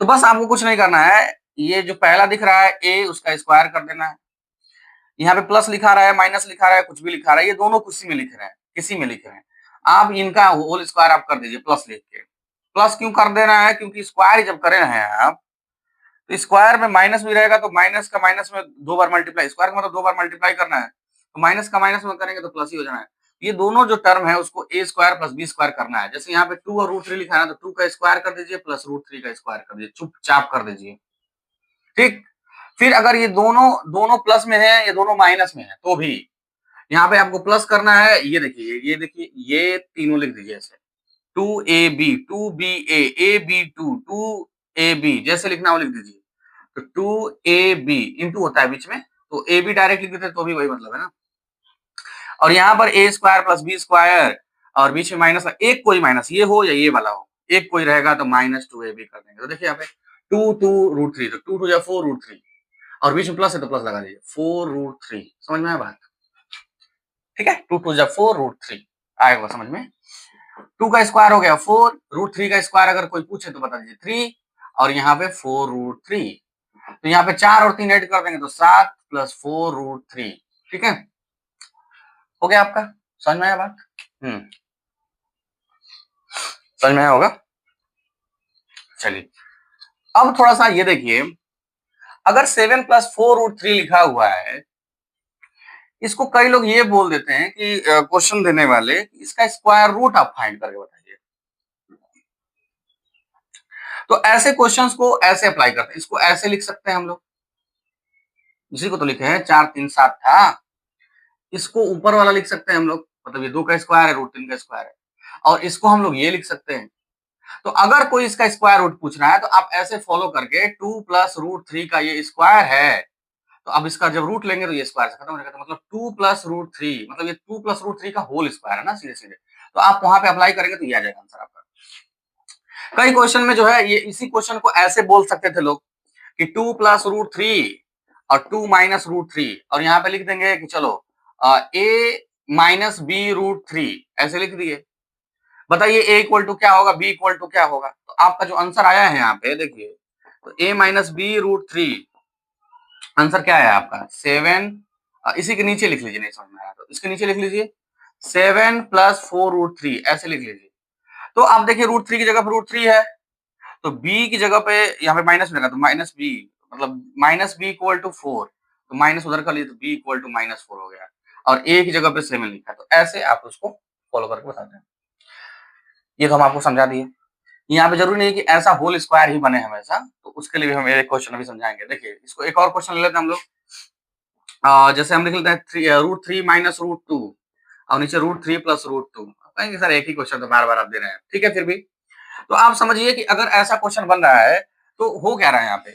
तो बस आपको कुछ नहीं करना है, ये जो पहला दिख रहा है a उसका स्क्वायर कर देना है। यहाँ पे प्लस लिखा रहा है, माइनस लिखा रहा है, कुछ भी लिखा रहा है, ये दोनों किसी में लिख रहे हैं, किसी में लिख रहे हैं। आप इनका होल स्क्वायर आप कर दीजिए प्लस लिख के। प्लस क्यों कर देना है, क्योंकि स्क्वायर जब कर रहे हैं आप, तो स्क्वायर में माइनस भी रहेगा तो माइनस का माइनस में 2 बार मल्टीप्लाई, स्क्वायर का मतलब 2 बार मल्टीप्लाई करना है, तो माइनस का माइनस में करेंगे तो प्लस ही हो जाना है। ये दोनों जो टर्म है उसको a स्क्वायर + b स्क्वायर करना है। जैसे यहाँ पे 2 और √3 लिखा है ना, तो 2 का स्क्वायर कर दीजिए प्लस √3 का स्क्वायर कर दीजिए, चुपचाप कर दीजिए। ठीक, फिर अगर ये दोनों दोनों प्लस में है, ये दोनों माइनस में है, तो भी यहाँ पे आपको प्लस करना है। ये देखिए, ये देखिए, ये तीनों लिख दीजिए ऐसे, 2ab 2ba ab2 2ab, जैसे लिखना हो लिख दीजिए। तो 2ab इंटू होता है बीच में, तो ab डायरेक्ट लिख देते तो भी वही मतलब है ना। और यहाँ पर a स्क्वायर + b स्क्वायर और बीच में माइनस, एक कोई माइनस, ये हो या ये वाला हो, एक कोई रहेगा तो -2ab कर देंगे। तो देखिए यहाँ पे 2 2 √3, तो 2 2 जा 4 √3 और बीच में प्लस है तो प्लस लगा दीजिए, 4 √3। समझ में आया बात? ठीक है, 2 2 जा 4 √3 आएगा समझ में। 2 का स्क्वायर हो गया 4, √3 का स्क्वायर अगर कोई पूछे तो बता दीजिए 3, और यहाँ पे 4 √3, तो यहाँ पे 4 और 3 ऐड कर देंगे तो 7 + 4 √3। ठीक है, हो गया आपका, समझ में आया बात? समझ में आया होगा। चलिए अब थोड़ा सा ये देखिए, अगर 7 + 4√3 लिखा हुआ है, इसको कई लोग ये बोल देते हैं कि क्वेश्चन देने वाले, इसका स्क्वायर रूट आप फाइंड करके बताइए। तो ऐसे क्वेश्चंस को ऐसे अप्लाई करते हैं, इसको ऐसे लिख सकते हैं हम लोग, इसी को तो लिखे हैं 4 3 7 था। इसको ऊपर वाला लिख सकते हैं हम लोग, मतलब ये 2 का स्क्वायर है, √3 का स्क्वायर है, और इसको हम लोग ये लिख सकते हैं। तो अगर कोई इसका स्क्वायर रूट पूछ रहा है तो आप ऐसे फॉलो करके 2 + √3 का ये स्क्वायर है, तो अब इसका जब रूट लेंगे तो ये स्क्वायर से खत्म हो जाएगा, तो मतलब 2 + √3, मतलब ये 2 + √3 का होल स्क्वायर है ना, सीधे सीधे। तो आप वहां पे अप्लाई करेंगे तो ये आ जाएगा आंसर आपका। कई क्वेश्चन में जो है ये इसी क्वेश्चन को ऐसे बोल सकते थे लोग कि 2 + √3 और 2 - √3, और यहाँ पे लिख देंगे कि चलो a - b√3 ऐसे लिख दिए। बताइए a इक्वल टू क्या होगा, b इक्वल टू क्या होगा? तो आपका जो आंसर आया है यहाँ पे देखिए, तो a - b√3 आंसर क्या है आपका 7। इसी के नीचे लिख लीजिए, नहीं समझ में आया तो इसके नीचे लिख लीजिए 7 + 4√3 ऐसे लिख लीजिए। तो आप देखिए √3 की जगह पे √3 है, तो b की जगह पे यहाँ पे माइनस लगा तो -b, मतलब -b इक्वल टू 4, तो माइनस उधर कर लीजिए तो b इक्वल टू -4 हो गया, और a की जगह पे 7 लिखा है। तो ऐसे आप उसको फॉलो करके बताते हैं। ये तो हम आपको समझा दिए। यहाँ पे जरूरी नहीं कि ऐसा होल स्क्वायर ही बने हमेशा, तो उसके लिए भी हम एक क्वेश्चन अभी समझाएंगे। देखिए इसको एक और क्वेश्चन ले लेते हैं हम लोग। जैसे हम लिख लेते हैं √3 - √2 और नीचे √3 + √2। कहेंगे सर एक ही क्वेश्चन तो बार बार आप दे रहे हैं, ठीक है फिर भी। तो आप समझिए कि अगर ऐसा क्वेश्चन बन रहा है तो हो क्या रहा है यहाँ पे,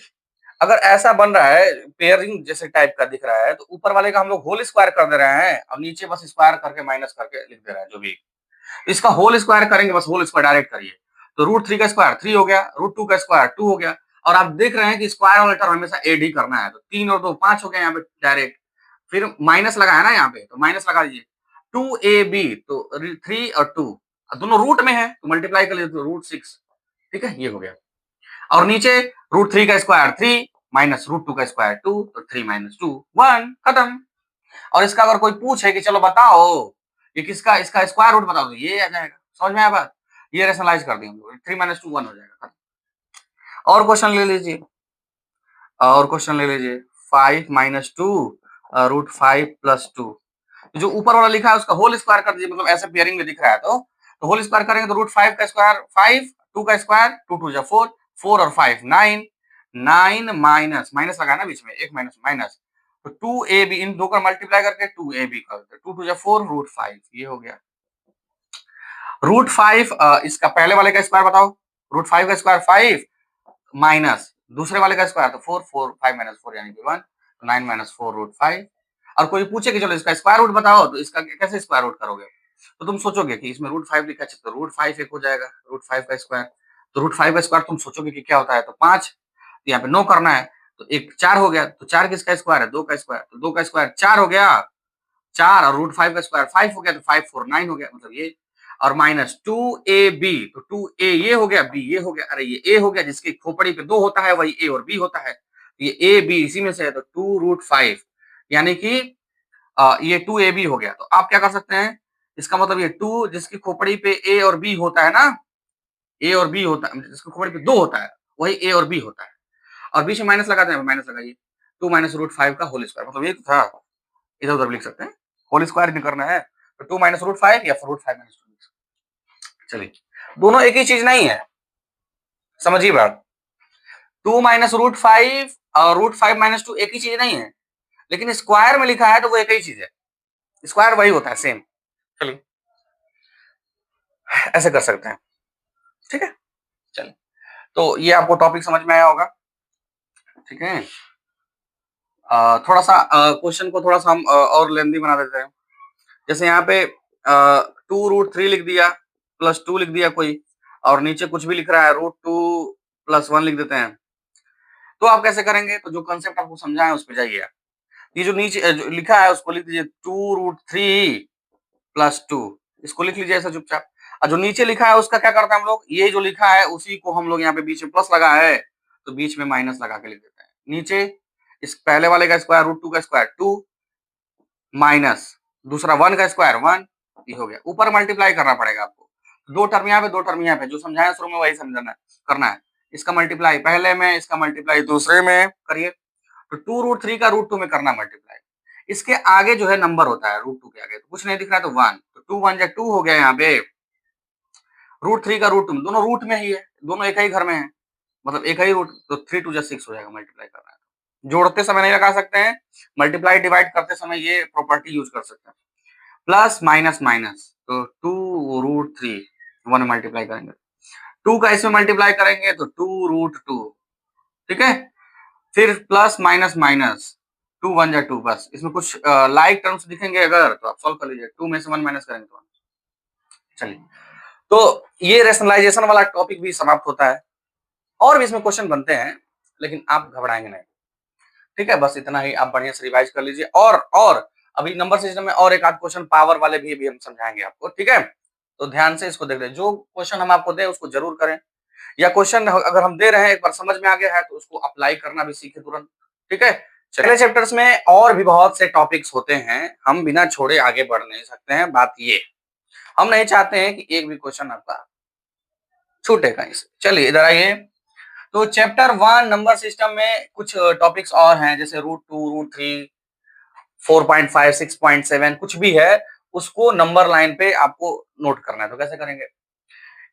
अगर ऐसा बन रहा है पेयरिंग जैसे टाइप का दिख रहा है, तो ऊपर वाले का हम लोग होल स्क्वायर कर दे रहे हैं और नीचे बस स्क्वायर करके माइनस करके लिख दे रहे हैं जो भी। इसका होल स्क्वायर करेंगे, बस होल स्क्वायर डायरेक्ट करिए, तो √3 का स्क्वायर 3 हो गया, √2 का स्क्वायर 2 हो गया, और आप देख रहे हैं कि स्क्वायर वाला टर्म हमेशा एड ही करना है, तो 3 और 2 5 हो गया यहाँ पे डायरेक्ट। फिर माइनस लगा है ना यहाँ पे, तो माइनस लगा दीजिए 2ab, तो 3 और 2 दोनों रूट में है तो मल्टीप्लाई कर लीजिए तो √6, ठीक है ये हो गया। और नीचे √3 का स्क्वायर 3 माइनस √2 का स्क्वायर 2, तो 3 - 2 1, खत्म। और इसका अगर कोई पूछे कि चलो बताओ ये किसका, इसका स्क्वायर रूट बताओ, तो ये आ जाएगा। समझ में आया बात? ये रेशनलाइज कर दिए हम लोग, 3 - 2 1 हो जाएगा। और क्वेश्चन ले लीजिए, और क्वेश्चन ले लीजिए 5 - 2 √5 + 2। जो ऊपर वाला लिखा है उसका होल स्क्वायर कर दीजिए, मतलब ऐसे पेयरिंग में दिख रहा है तो होल स्क्वायर करेंगे तो √5 का स्क्वायर 5, 2 का स्क्वायर 2 2 4, 4 और 5 9, 9 माइनस माइनस लगा ना बीच में, एक माइनस माइनस, तो 2ab इन दो का मल्टीप्लाई करके 2ab कर दो, 2 2 4 √5 ये हो गया। √5 इसका पहले वाले का स्क्वायर बताओ, √5 का स्क्वायर 5 माइनस दूसरे वाले का स्क्वायर तो 4 4 5 - 4 यानी कि 1, तो 9 - 4 √5। और कोई पूछे कि चलो इसका स्क्वायर रूट बताओ, तो इसका कैसे स्क्वायर रूट करोगे, तो तुम सोचोगे कि इसमें √5 लिखा है तो √5 एक हो जाएगा, √5 का स्क्वायर, तो √5 का स्क्वायर तुम सोचोगे कि क्या होता है, तो 5, तो यहाँ पे 9 करना है, तो एक 4 हो गया, तो 4 किसका स्क्वायर है, 2 का स्क्वायर, तो 2 का स्क्वायर 4 हो गया, 4 और √5 का स्क्वायर 5 हो गया, तो 5 4 9 हो गया, मतलब ये। और माइनस 2ab, तो 2a ये हो गया, b ये हो गया, अरे ये a हो गया, जिसकी खोपड़ी पे 2 होता है वही a और b होता है, ये a b इसी में से है, तो 2√5 यानी कि ये 2ab हो गया। तो आप क्या कर सकते हैं, इसका मतलब ये 2 जिसकी खोपड़ी पे a और b होता है ना, a और b होता है, जिसकी खोपड़ी पे 2 होता है वही a और b होता है, और बीच में माइनस लगाते हैं, माइनस लगाइए 2 - √5 का होल स्क्वायर, मतलब ये तो था, इधर उधर लिख सकते हैं, होल स्क्वायर नहीं करना है, तो 2 - √5 या फिर √5 - 2 लिख सकते हैं। चलिए, दोनों एक ही चीज नहीं है, समझिए बात। 2 - √5 और √5 - 2 एक ही चीज नहीं है, लेकिन स्क्वायर में लिखा है तो वो एक ही चीज है, स्क्वायर वही होता है सेम। चलिए ऐसे कर सकते हैं, ठीक है। चलिए, तो ये आपको टॉपिक समझ में आया होगा, ठीक है। थोड़ा सा क्वेश्चन को थोड़ा सा हम और लेंदी बना देते हैं। जैसे यहाँ पे 2√3 लिख दिया +2 लिख दिया कोई, और नीचे कुछ भी लिख रहा है √2 + 1 लिख देते हैं, तो आप कैसे करेंगे, तो जो कंसेप्ट आपको समझाए उस पे जाइए आप। ये जो नीचे जो लिखा है उसको लिख दीजिए 2√3 + 2, इसको लिख लीजिए ऐसा चुपचाप। और जो नीचे लिखा है उसका क्या करते हैं हम लोग, ये जो लिखा है उसी को हम लोग यहाँ पे बीच में प्लस लगा है तो बीच में माइनस लगा के लिख देते हैं। नीचे इस पहले वाले का स्क्वायर √2 का स्क्वायर 2 माइनस दूसरा 1 का स्क्वायर 1, ये हो गया। ऊपर मल्टीप्लाई करना पड़ेगा आपको, दो टर्म यहाँ पे दो टर्म यहाँ पे, जो समझाया शुरू में वही समझना करना है। इसका मल्टीप्लाई पहले में, इसका मल्टीप्लाई दूसरे में करिए। तो 2√3 का √2 में करना मल्टीप्लाई। इसके आगे जो है नंबर होता है √2 के आगे, तो कुछ नहीं दिख रहा है तो 1, तो 2 1 जा 2 हो गया यहाँ पे। √3 का √2 दोनों रूट में ही है, दोनों एक ही घर में है, मतलब एक ही रूट, तो 3 2 जा 6 हो जाएगा मल्टीप्लाई करना है। जोड़ते समय नहीं लगा सकते हैं, मल्टीप्लाई डिवाइड करते समय ये प्रॉपर्टी यूज कर सकते हैं। प्लस माइनस माइनस, तो 2√3 1 में मल्टीप्लाई करेंगे, 2 का इसमें मल्टीप्लाई करेंगे तो 2√2, ठीक है। फिर प्लस माइनस माइनस, 2 1 जा 2, बस इसमें कुछ लाइक टर्म्स दिखेंगे अगर तो आप सॉल्व कर लीजिए, 2 में से 1 माइनस करेंगे तो 1। चलिए, तो ये रेशनलाइजेशन वाला टॉपिक भी समाप्त होता है, और भी इसमें क्वेश्चन बनते हैं, लेकिन आप घबराएंगे नहीं, ठीक है। बस इतना ही आप बढ़िया से रिवाइज कर लीजिए, और अभी नंबर सिस्टम में और एक आध क्वेश्चन पावर वाले भी हम समझाएंगे आपको, ठीक है। तो ध्यान से इसको देख लें, जो क्वेश्चन हम आपको दें उसको जरूर करें, या क्वेश्चन अगर हम दे रहे हैं एक बार समझ में आ गया है तो उसको अप्लाई करना भी सीखे तुरंत, ठीक है। पहले चैप्टर्स में और भी बहुत से टॉपिक्स होते हैं, हम बिना छोड़े आगे बढ़ नहीं सकते हैं। बात ये, हम नहीं चाहते हैं कि एक भी क्वेश्चन आपका छूटे कहीं से। चलिए इधर आइए। तो चैप्टर 1 नंबर सिस्टम में कुछ टॉपिक्स और हैं, जैसे √2 √3 4.5 6.7 कुछ भी है, उसको नंबर लाइन पे आपको नोट करना है। तो कैसे करेंगे,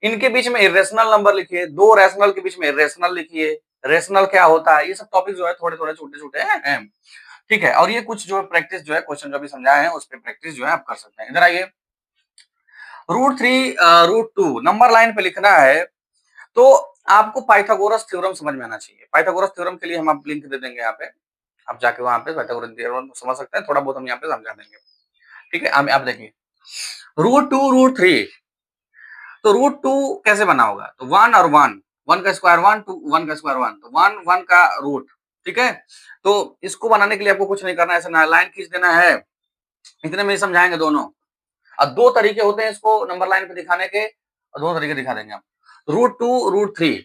इनके बीच में इरेशनल नंबर लिखिए, दो रैशनल के बीच में इरेशनल लिखिए, रेशनल क्या होता है, ये सब टॉपिक जो है थोड़े थोड़े छोटे छोटे हैं, ठीक है। और ये कुछ जो प्रैक्टिस जो है, क्वेश्चन जो भी समझाए हैं उस पर प्रैक्टिस जो है आप कर सकते हैं। इधर आइए, √3 √2 नंबर लाइन पे लिखना है, तो आपको पाइथागोरस थ्योरम समझ में आना चाहिए। पाइथागोरस थ्योरम के लिए हम आप लिंक दे देंगे यहाँ पे, आप जाके वहां पे पाइथागोरस थ्योरम समझ सकते हैं, थोड़ा बहुत हम यहाँ पे समझा देंगे, ठीक है। आप देखिए, √2 √3, तो √2 कैसे बना होगा, तो 1 और 1, 1 का स्क्वायर 1, 2 1 का स्क्वायर 1, तो 1 1 का रूट, ठीक है। तो इसको बनाने के लिए आपको कुछ नहीं करना है, ऐसे ना लाइन खींच देना है, इतने में समझाएंगे दोनों। अब दो तरीके होते हैं इसको नंबर लाइन पे दिखाने के, और दो तरीके दिखा देंगे हम, √2 √3।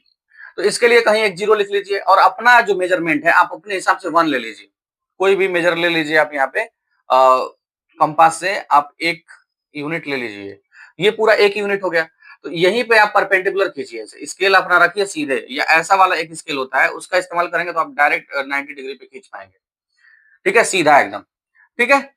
तो इसके लिए कहीं एक जीरो लिख लीजिए, और अपना जो मेजरमेंट है आप अपने हिसाब से 1 ले लीजिए, कोई भी मेजर ले लीजिए आप यहाँ पे, कंपास से आप एक यूनिट ले लीजिए, ये पूरा एक यूनिट हो गया। तो यहीं पे आप परपेंडिकुलर खींचिए, स्केल अपना रखिए सीधे, या ऐसा वाला एक स्केल होता है उसका इस्तेमाल करेंगे तो आप डायरेक्ट 90 डिग्री पे खींच पाएंगे, ठीक है, सीधा एकदम, ठीक है।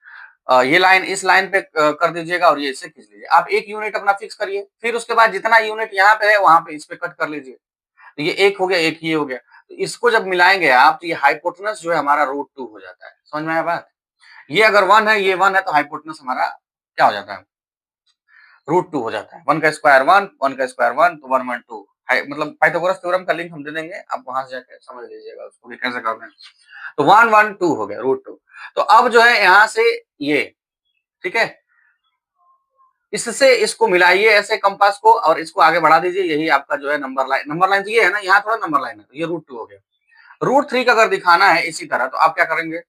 ये लाइन इस लाइन पे कर दीजिएगा, और ये इससे खींच लीजिए। आप एक यूनिट अपना फिक्स करिए, फिर उसके बाद जितना यूनिट यहाँ पे है वहां पे इस पे कट कर लीजिए, तो ये एक हो गया, एक ये हो गया। तो इसको जब मिलाएंगे आप, तो ये हाइपोटेनस जो है हमारा √2 हो जाता है। समझ में आया बात, ये अगर 1 है, ये 1 है, तो हाइपोटेनस हमारा क्या हो जाता है, √2 हो जाता है। 1 का स्क्वायर 1, 1 का स्क्वायर 1, तो 1 1 2, मतलब पाइथागोरस थ्योरम का लिंक हम दे देंगे, आप वहां से जाकर समझ लीजिएगा उसको कैसे करना है। तो 1 1 2 हो गया √2। तो अब जो है यहाँ से ये, ठीक है, इससे इसको मिलाइए ऐसे कंपास को, और इसको आगे बढ़ा दीजिए, यही आपका जो है नंबर लाइन। नंबर लाइन तो ये है ना, यहाँ थोड़ा नंबर लाइन है, तो ये √2 हो गया। √3 का अगर दिखाना है इसी तरह, तो आप क्या करेंगे,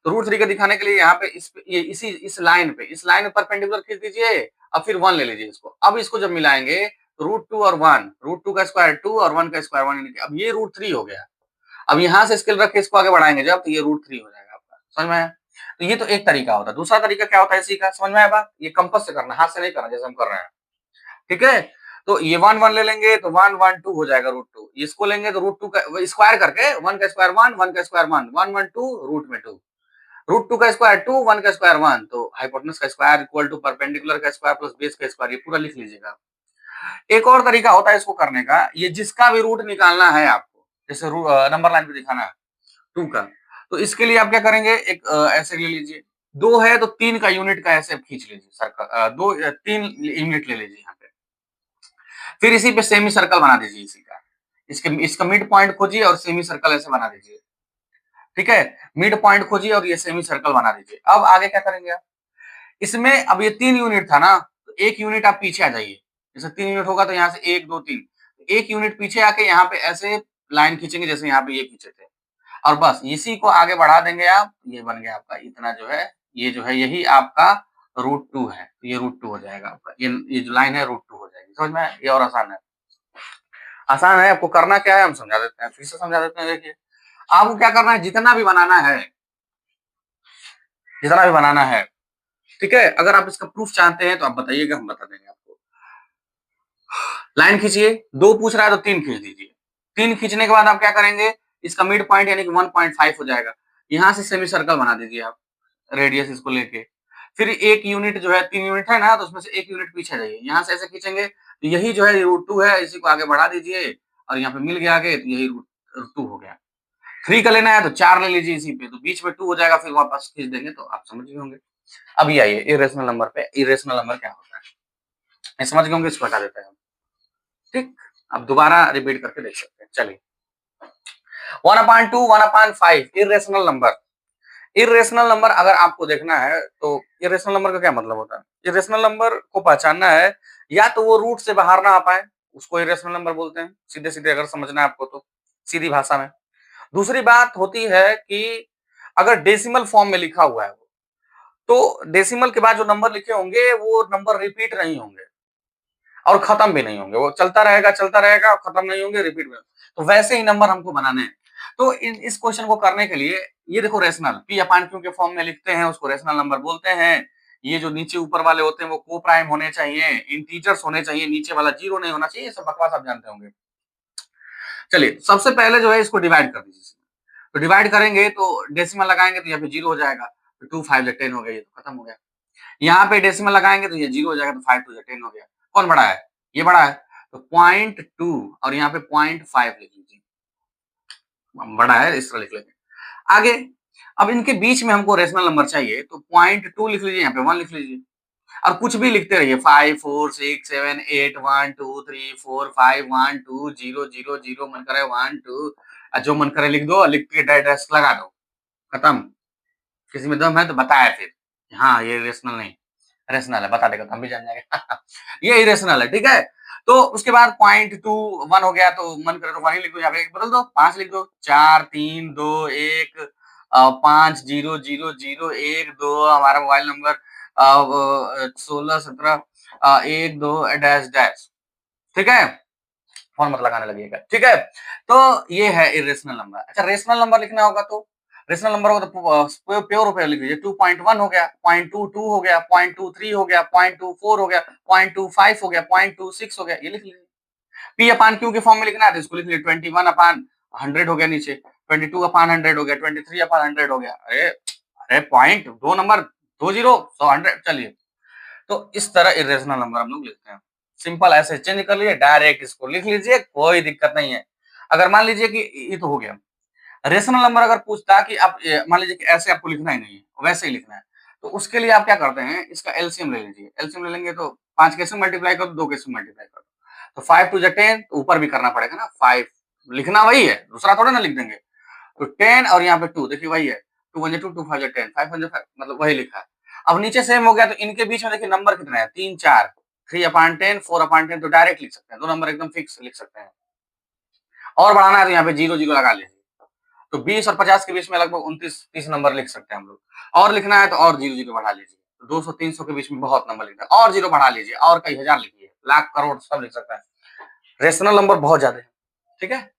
तो √3 का दिखाने के लिए यहाँ पे ये इस लाइन पे, इस लाइन पर परपेंडिकुलर खींच दीजिए, अब फिर 1 ले लीजिए इसको। अब इसको जब मिलाएंगे तो √2 और 1, √2 का स्क्वायर 2 और 1 का स्क्वायर 1, अब ये √3 हो गया। अब यहाँ से स्केल रख के इसको आगे बढ़ाएंगे जब, तो ये √3 हो जाएगा आपका। समझ में आया, तो ये तो एक तरीका होता है। दूसरा तरीका क्या होता है इसी का, समझ में आया बात, ये कंपास से करना, हाथ से नहीं करना जैसे हम कर रहे हैं, ठीक है। तो ये 1 1 ले लेंगे तो 1 1 2 हो जाएगा √2, इसको लेंगे तो √2 का स्क्वायर करके, 1 का स्क्वायर 1, 1 का स्क्वायर 1, 1 1 2 रूट में 2, √2 का स्क्वायर 2, 1 का स्क्वायर 1, तो हाइपोटेनस का स्क्वायर इक्वल टू परपेंडिकुलर का स्क्वायर प्लस बेस का स्क्वायर, ये पूरा लिख लीजिएगा। एक और तरीका होता है इसको करने का, ये जिसका भी रूट निकालना है आपको, जैसे नंबर लाइन पे दिखाना है 2 का, तो इसके लिए आप क्या करेंगे, एक ऐसे ले लीजिए, 2 है तो 3 का यूनिट का ऐसे खींच लीजिए सर्कल, 2 3 यूनिट ले लीजिए यहाँ पे, फिर इसी पे सेमी सर्कल बना दीजिए इसी का, इसका मिड पॉइंट खोजिए और सेमी सर्कल ऐसे बना दीजिए, ठीक है। मिड पॉइंट खोजिए और ये सेमी सर्कल बना दीजिए। अब आगे क्या करेंगे आप, इसमें अब ये 3 यूनिट था ना, तो 1 यूनिट आप पीछे आ जाइए, जैसे 3 यूनिट होगा तो यहाँ से 1 2 3, 1 यूनिट पीछे आके यहाँ पे ऐसे लाइन खींचेंगे जैसे यहाँ पे ये खींचे थे, और बस इसी को आगे बढ़ा देंगे आप, ये बन गया आपका इतना जो है, ये जो है यही आपका √2 है, तो ये √2 हो जाएगा आपका, ये जो लाइन है √2 हो जाएगी। समझ में आया? ये और आसान है, आसान है। आपको करना क्या है हम समझा देते हैं, फिर से समझा देते हैं। देखिए, आपको क्या करना है, जितना भी बनाना है, जितना भी बनाना है, ठीक है। अगर आप इसका प्रूफ चाहते हैं तो आप बताइएगा, हम बता देंगे आपको। लाइन खींचिए, 2 पूछ रहा है तो 3 खींच दीजिए, 3 खींचने के बाद आप क्या करेंगे, इसका मिड पॉइंट यानी कि 1.5 हो जाएगा। यहाँ से सेमी सर्कल बना दीजिए आप, रेडियस इसको लेके। फिर 1 यूनिट जो है 3 यूनिट है ना, तो उसमें से 1 यूनिट पीछे जाइए। यहाँ से ऐसे खींचेंगे, तो यही जो है √2 है, इसी को आगे बढ़ा दीजिए और यहाँ पे मिल गया आगे, तो यही √2 हो गया। 3 का लेना है तो 4 ले लीजिए इसी पे, तो बीच में 2 हो जाएगा, फिर वापस खींच देंगे तो आप समझ गए होंगे। अब ये आइए इरेशनल नंबर पे, इरेशनल नंबर क्या होता है? ये समझ गए होंगे, इसको हटा देते हैं हम। ठीक? अब दोबारा रिपीट करके देख सकते हैं। चलिए 1/2, 1/5 इरेशनल नंबर। इरेशनल नंबर अगर आपको देखना है तो इरेशनल नंबर का क्या मतलब होता है? इरेशनल नंबर को पहचानना है, या तो वो रूट से बाहर ना आ पाए, उसको इरेशनल नंबर बोलते हैं, सीधे-सीधे अगर समझना है आपको तो, सीधी भाषा में। दूसरी बात होती है कि अगर डेसिमल फॉर्म में लिखा हुआ है, तो डेसिमल के बाद जो नंबर लिखे होंगे वो नंबर रिपीट नहीं होंगे और खत्म भी नहीं होंगे, वो चलता रहेगा, खत्म नहीं होंगे, रिपीट में। तो वैसे ही नंबर हमको बनाने हैं। तो इस क्वेश्चन को करने के लिए ये देखो, रेशनल पी अपान क्यू के फॉर्म में लिखते हैं, उसको रेशनल नंबर बोलते हैं। ये जो नीचे ऊपर वाले होते हैं वो को प्राइम होने चाहिए, इंटीजर्स होने चाहिए, नीचे वाला जीरो नहीं होना चाहिए, ये सब बकवास आप जानते होंगे। चलिए सबसे पहले जो है इसको डिवाइड कर दीजिए। तो डिवाइड करेंगे तो डेसिमल लगाएंगे तो यहाँ पे 0 हो जाएगा, तो 2 5 जा 10 हो गया, ये तो खत्म हो गया। यहाँ पे डेसिमल लगाएंगे तो ये 0 हो जाएगा, तो 5 2 जा 10 हो गया। कौन बड़ा है? ये बड़ा है, तो 0.2 और यहाँ पे 0.5 लिख लीजिए, बड़ा है इस तरह लिख लेंगे। आगे अब इनके बीच में हमको रेशनल नंबर चाहिए, तो 0.2 लिख लीजिए, यहाँ पे 1 लिख लीजिए और कुछ भी लिखते रहिए, 5 4 6 7 8 1 2 3 4 5 1 2 0 0 0 मन करे 1 2, जो मन करे लिख दो, लिख के डैश लगा दो, खत्म। किसी में दम है तो बताया फिर, हाँ ये रेशनल नहीं, रेशनल है, बता देगा तो हम भी जान जाएंगे। ये इरेशनल है, ठीक है। तो उसके बाद 0.2 1 हो गया, तो मन करे तो 1 ही लिख दो, यहाँ पे 1 बदल दो, 5 लिख दो, 4 3 2 1 5 0 0 0 1 2, हमारा मोबाइल नंबर 16 17 1 2 डैश डैश, ठीक है। फोन मत लगाने लगिएगा, ठीक है। तो ये है इरेशनल नंबर। अच्छा रेशनल नंबर लिखना होगा तो रेशनल नंबर होगा तो प्योर रुपए लिख लीजिए, 2.1 हो गया, 0.22 हो गया, 0.23 हो गया, 0.24 हो गया, 0.25 हो गया, 0.26 हो गया, ये लिख लीजिए। पी अपान क्यू के फॉर्म में लिखना है तो इसको लिख लीजिए, 21 अपान 100 हो गया नीचे, 22 अपान 100 हो गया, 23 अपान 100 हो गया। अरे अरे पॉइंट दो नंबर, 2 जीरो 100 100, चलिए। तो इस तरह इरेशनल नंबर हम लोग लिखते हैं। सिंपल ऐसे चेंज कर लीजिए, डायरेक्ट इसको लिख लीजिए, कोई दिक्कत नहीं है। अगर मान लीजिए कि ये तो हो गया, रेशनल नंबर अगर पूछता कि आप मान लीजिए कि ऐसे आपको लिखना ही नहीं है, वैसे ही लिखना है, तो उसके लिए आप क्या करते हैं, इसका एलसीएम ले लीजिए। एलसीएम ले लेंगे तो 5 कैसे मल्टीप्लाई कर दो, 2 कैसे मल्टीप्लाई कर दो, तो 5 2 जा 10, तो ऊपर भी करना पड़ेगा ना, 5 लिखना वही है, दूसरा थोड़ा ना लिख देंगे। तो 10 और यहाँ पे 2, देखिए वही है, 2 1 जा 2 2 5 जा 10, 5 1 जा 5, मतलब वही लिखा है। अब नीचे सेम हो गया, तो इनके बीच में देखिए नंबर कितना है, 3 4, 3 अपान 10 4 अपान 10, तो डायरेक्ट लिख सकते हैं, दो नंबर एकदम फिक्स लिख सकते हैं। और बढ़ाना है तो यहाँ पे 0 0 लगा लीजिए, तो 20 और 50 के बीच में लगभग 29 30 नंबर लिख सकते हैं हम लोग। और लिखना है तो और 0 0 बढ़ा लीजिए, तो 200 300 के बीच में बहुत नंबर लिखना है, और 0 बढ़ा लीजिए, और कई हजार लिखिए, लाख करोड़ सब लिख सकता है। रेशनल नंबर बहुत ज्यादा है, ठीक है।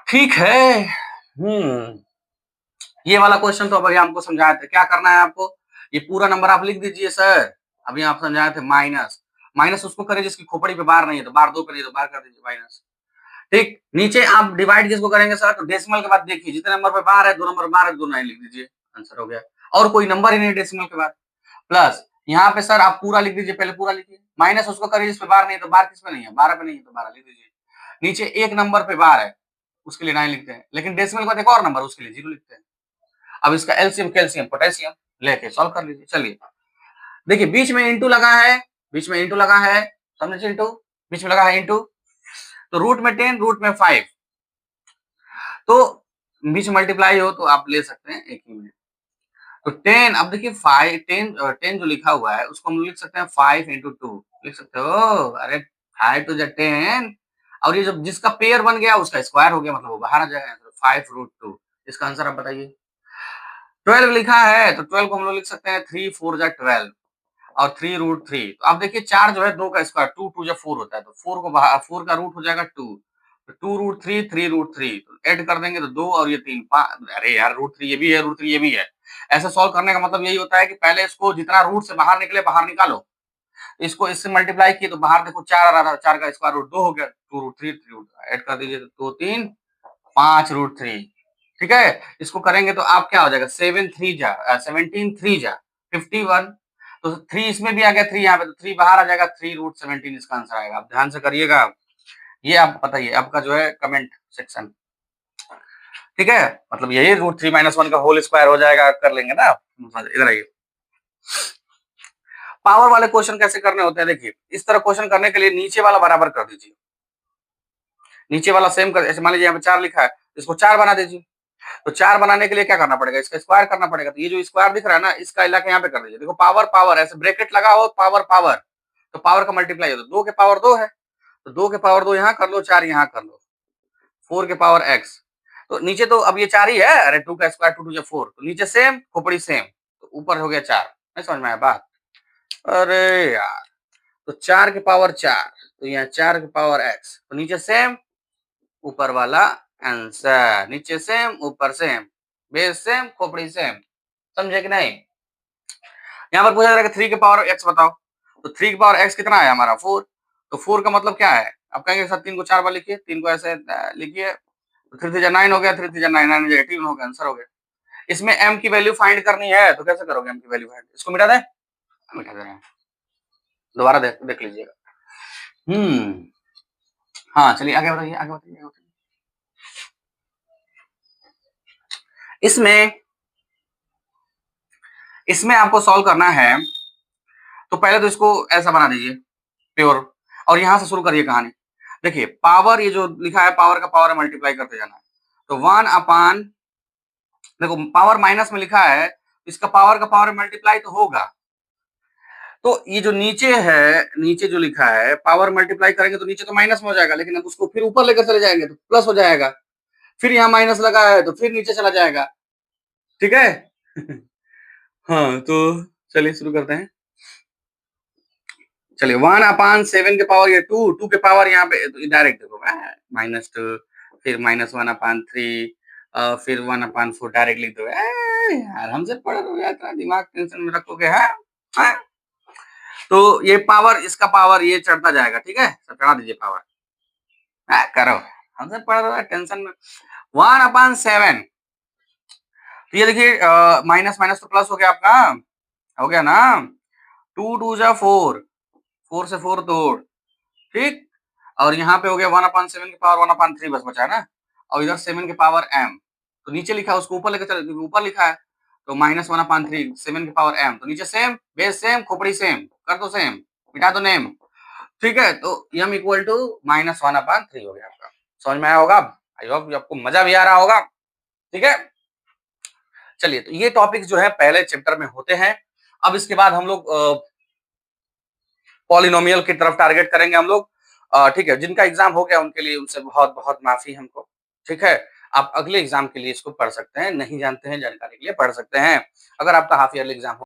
ठीक है। ये वाला क्वेश्चन तो अभी हमको समझाए थे, क्या करना है आपको, ये पूरा नंबर आप लिख दीजिए सर। अभी आप समझाए थे माइनस, माइनस उसको करें जिसकी खोपड़ी पे बार नहीं है, तो बार 2 पे नहीं तो बार कर दीजिए माइनस। ठीक, नीचे आप डिवाइड किसको करेंगे सर, तो डेसिमल के बाद देखिए जितने नंबर पे बार है, 2 नंबर बार है, 2 9 लिख दीजिए, आंसर हो गया। और कोई नंबर ही नहीं डेसिमल के बाद। प्लस यहाँ पे सर आप पूरा लिख दीजिए, पहले पूरा लिखिए, माइनस उसको करिए जिस पे बार नहीं है, तो बार किस पे नहीं है, 12 पे नहीं है, तो 12 लिख दीजिए। नीचे एक नंबर पे बार है, उसके लिए 9 लिखते हैं, लेकिन डेसिमल के बाद एक और नंबर, उसके लिए 0 लिखते हैं। अब इसका एलसीएम कैल्शियम पोटेशियम लेके सॉल्व कर लीजिए। चलिए देखिए बीच में इंटू लगा है, बीच में इंटू लगा है, समझे इंटू, बीच में लगा है इंटू, तो रूट में 10 रूट में 5, तो बीच में मल्टीप्लाई हो तो आप ले सकते हैं एक ही मिनट। तो 10, अब देखिए 5 10 10 जो लिखा हुआ है उसको हम लिख सकते हैं 5 इंटू 2, लिख सकते हो। अरे 5 टू 10, और ये जब जिसका पेयर बन गया उसका स्क्वायर हो गया, मतलब वो बाहर आ जाएगा, 5 √2। इसका आंसर आप बताइए। 12 लिखा है तो 12 को हम लोग लिख सकते हैं 3 4 जा 12 और 3 √3। तो अब देखिए 4 जो है 2 का स्क्वायर, 2 2 जा 4 होता है, तो 4 को 4 का रूट हो जाएगा 2, तो 2 √3 3 √3, तो ऐड कर देंगे तो 2 और ये 3 5, अरे यार √3 ये भी है, √3 ये भी है। ऐसे सॉल्व करने का मतलब यही होता है कि पहले इसको जितना रूट से बाहर निकले बाहर निकालो, इसको इससे मल्टीप्लाई किए तो बाहर देखो 4 आ रहा था, 4 का स्क्वायर रूट 2 हो गया, 2 रूट 3 3 रूट ऐड कर दीजिए, 2 3 5 रूट 3। ठीक है, इसको करेंगे तो आप क्या हो जाएगा 7 3 जा 17 3 जा 51, तो 3 इसमें भी आ गया, 3 यहाँ पे, तो 3 बाहर आ जाएगा, 3 रूट 17 इसका आंसर आएगा। आप ध्यान से करिएगा, ये आप बताइए आपका जो है कमेंट सेक्शन। ठीक है, मतलब यही रूट 3 माइनस 1 का होल स्क्वायर हो जाएगा, कर लेंगे ना। इधर आइए, पावर वाले क्वेश्चन कैसे करने होते हैं, देखिए इस तरह क्वेश्चन करने के लिए नीचे वाला बराबर कर दीजिए, नीचे वाला सेम कर, ऐसे मान लीजिए यहाँ पे 4 लिखा है, इसको 4 बना दीजिए। तो 4 बनाने के लिए क्या करना पड़ेगा, इसका स्क्वायर करना पड़ेगा, तो ये जो स्क्वायर दिख रहा है ना, इसका इलाके यहाँ पे कर दीजिए। देखो पावर पावर ऐसे ब्रैकेट लगा हो, पावर पावर, तो पावर का मल्टीप्लाई हो, तो 2 के पावर 2 है, तो 2 के पावर 2 यहाँ कर लो, 4 यहाँ कर लो, 4 के पावर x, तो नीचे तो अब ये 4 ही है, अरे 2 का स्क्वायर 2 2 जा 4, तो नीचे सेम खोपड़ी सेम, तो ऊपर हो गया 4। नहीं समझ में आया बात? अरे यार, तो 4 के पावर 4, तो यहाँ 4 के पावर x, तो नीचे सेम ऊपर वाला आंसर, नीचे सेम ऊपर सेम, बेस सेम खोपड़ी सेम। समझे कि नहीं? यहाँ पर पूछा जा रहा है 3 के पावर x बताओ, तो 3 के पावर x कितना है हमारा 4, तो 4 का मतलब क्या है, आप कहेंगे सर 3 को 4 बार लिखिए, 3 को ऐसे लिखिए, तो 3 3 9 हो गया, 3 3 9 9 18 हो गया, आंसर हो गया। इसमें m की वैल्यू फाइंड करनी है, तो कैसे करोगे m की वैल्यू फाइंड, इसको मिटा दें, मिटा दे रहे हैं, दोबारा देख लीजिएगा। हाँ चलिए आगे बताइए, आगे बताइए, आगे बताइए। इसमें आपको सॉल्व करना है, तो पहले तो इसको ऐसा बना दीजिए प्योर, और यहां से शुरू करिए कहानी। देखिए पावर, ये जो लिखा है पावर का पावर मल्टीप्लाई करते जाना है, तो 1 अपान, देखो पावर माइनस में लिखा है, इसका पावर का पावर मल्टीप्लाई तो होगा, तो ये जो नीचे है, नीचे जो लिखा है पावर मल्टीप्लाई करेंगे तो नीचे तो माइनस में हो जाएगा, लेकिन अब उसको फिर ऊपर लेकर चले जाएंगे तो प्लस हो जाएगा, फिर यहाँ माइनस लगा है तो फिर नीचे चला जाएगा। ठीक है हाँ तो चलिए शुरू करते हैं। चलिए 1 अपान 7 के पावर ये 2, 2 के पावर यहाँ पे तो डायरेक्ट देखो -2, फिर -1 अपान 3, फिर 1 अपान 4 डायरेक्ट लिख दो। यार हमसे पढ़ रहे हो, इतना दिमाग टेंशन में रखोगे हैं? तो ये पावर, इसका पावर ये चढ़ता जाएगा, ठीक है, सब चढ़ा दीजिए पावर, करो, हमसे पढ़ रहे हो टेंशन में। 1 अपान 7, तो ये देखिए माइनस माइनस तो प्लस हो गया आपका, हो गया ना, 2 2 जा 4, 4 से 4 तोड़, ठीक, और यहाँ पे हो गया 1 अपान 7 की पावर 1 अपान 3 बस बचा है ना, और इधर 7 की पावर m, तो नीचे लिखा है उसको ऊपर लेकर चले, ऊपर लिखा है, तो -1 अपान 3 7 की पावर m, तो नीचे सेम बेस सेम खोपड़ी सेम, कर दो सेम, मिटा दो नेम। ठीक है, तो m इक्वल टू -1 अपान 3 हो गया आपका। समझ में आया होगा? आई होप आपको मजा भी आ रहा होगा। ठीक है, चलिए तो ये टॉपिक जो है पहले चैप्टर में होते हैं। अब इसके बाद हम लोग पॉलिनोमियल की तरफ टारगेट करेंगे हम लोग। ठीक है, जिनका एग्जाम हो गया उनके लिए उनसे बहुत बहुत माफी हमको। ठीक है, आप अगले एग्जाम के लिए इसको पढ़ सकते हैं, नहीं जानते हैं जानकारी के लिए पढ़ सकते हैं। अगर आपका हाफ ईयरली एग्जाम